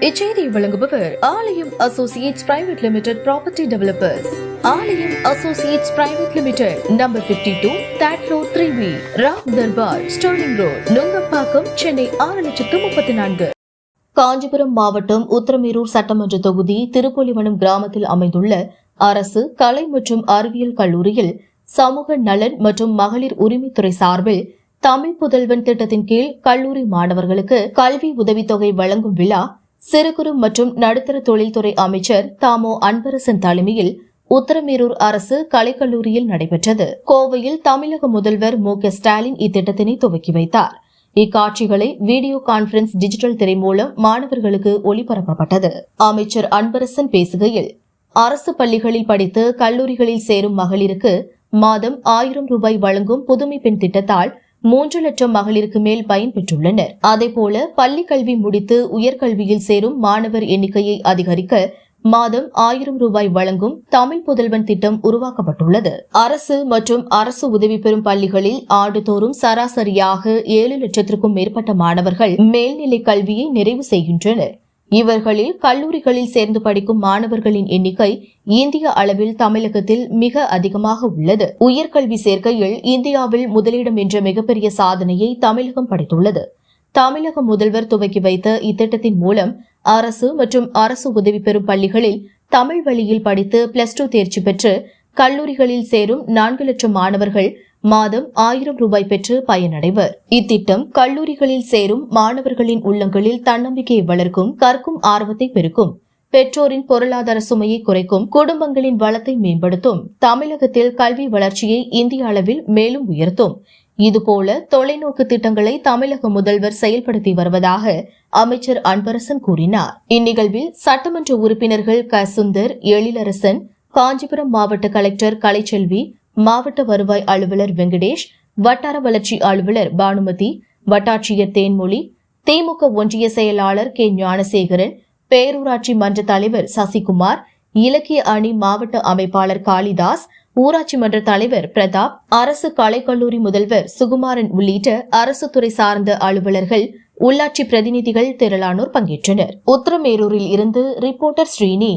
இச்செய்தியை வழங்குபவர் Aalayam associates private limited property developers. Aalayam associates private limited, number 52, third floor, 3B, Ram Darbar, Sterling road, Nungambakkam, Chennai 6,34,000. Kanchipuram மாவட்டம் உத்திரமேரூர் சட்டமன்ற தொகுதி திருப்புலிவனம் கிராமத்தில் அமைந்துள்ள அரசு கலை மற்றும் அறிவியல் கல்லூரியில் சமூக நலன் மற்றும் மகளிர் உரிமைத்துறை சார்பில் தமிழ் புதல்வன் திட்டத்தின் கீழ் கல்லூரி மாணவர்களுக்கு கல்வி உதவித்தொகை வழங்கும் விழா சிறு குறு மற்றும் நடுத்தர தொழில்துறை அமைச்சர் தாமோ அன்பரசன் தலைமையில் உத்திரமேரூர் அரசு கலைக்கல்லூரியில் நடைபெற்றது. கோவையில் தமிழக முதல்வர் மு.க.ஸ்டாலின் இத்திட்டத்தினை துவக்கி வைத்தார். இக்காட்சிகளை வீடியோ கான்பரன்ஸ் டிஜிட்டல் திரை மூலம் மாணவர்களுக்கு ஒளிபரப்பப்பட்டது. அமைச்சர் அன்பரசன் பேசுகையில், அரசு பள்ளிகளில் படித்து கல்லூரிகளில் சேரும் மகளிருக்கு மாதம் 1000 ரூபாய் வழங்கும் புதுமை பெண் திட்டத்தால் 3 லட்சம் மகளிருக்கு மேல் பயன்பெற்றுள்ளனர். அதேபோல பள்ளி கல்வி முடித்து உயர்கல்வியில் சேரும் மாணவர் எண்ணிக்கையை அதிகரிக்க மாதம் 1000 ரூபாய் வழங்கும் தமிழ் புதல்வன் திட்டம் உருவாக்கப்பட்டுள்ளது. அரசு மற்றும் அரசு உதவி பெறும் பள்ளிகளில் ஆண்டுதோறும் சராசரியாக 7 லட்சத்திற்கும் மேற்பட்ட மாணவர்கள் மேல்நிலை கல்வியை நிறைவு செய்கின்றனர். இவர்களில் கல்லூரிகளில் சேர்ந்து படிக்கும் மாணவர்களின் எண்ணிக்கை இந்திய அளவில் தமிழகத்தில் மிக அதிகமாக உள்ளது. உயர்கல்வி சேர்க்கையில் இந்தியாவில் முதலிடம் என்ற மிகப்பெரிய சாதனையை தமிழகம் படைத்துள்ளது. தமிழக முதல்வர் துவக்கி வைத்த இத்திட்டத்தின் மூலம் அரசு மற்றும் அரசு உதவி பெறும் பள்ளிகளில் தமிழ் வழியில் படித்து +2 தேர்ச்சி பெற்று கல்லூரிகளில் சேரும் 4 லட்சம் மாணவர்கள் மாதம் 1000 ரூபாய் பெற்று பயனடைவர். இத்திட்டம் கல்லூரிகளில் சேரும் மாணவர்களின் உள்ளங்களில் தன்னம்பிக்கையை வளர்க்கும், கற்கும் ஆர்வத்தை பெருக்கும், பெற்றோரின் பொருளாதார சுமையை குறைக்கும், குடும்பங்களின் வளத்தை மேம்படுத்தும், தமிழகத்தில் கல்வி வளர்ச்சியை இந்திய அளவில் மேலும் உயர்த்தும். இதுபோல தொலைநோக்கு திட்டங்களை தமிழக முதல்வர் செயல்படுத்தி வருவதாக அமைச்சர் அன்பரசன் கூறினார். இந்நிகழ்வில் சட்டமன்ற உறுப்பினர்கள் க. சுந்தர், எழிலரசன், காஞ்சிபுரம் மாவட்ட கலெக்டர் கலைச்செல்வி, மாவட்ட வருவாய் அலுவலர் வெங்கடேஷ், வட்டார வளர்ச்சி அலுவலர் பானுமதி, வட்டாட்சியர் தேன்மொழி, திமுக ஒன்றிய செயலாளர் கே. ஞானசேகரன், பேரூராட்சி மன்ற தலைவர் சசிகுமார், இலக்கிய அணி மாவட்ட அமைப்பாளர் காளிதாஸ், ஊராட்சி மன்ற தலைவர் பிரதாப், அரசு கலைக்கல்லூரி முதல்வர் சுகுமாரன் உள்ளிட்ட அரசு துறை சார்ந்த அலுவலர்கள், உள்ளாட்சி பிரதிநிதிகள் திரளானோர் பங்கேற்றனர். உத்திரமேரூரில் இருந்து ரிப்போர்ட்டர் ஸ்ரீனி.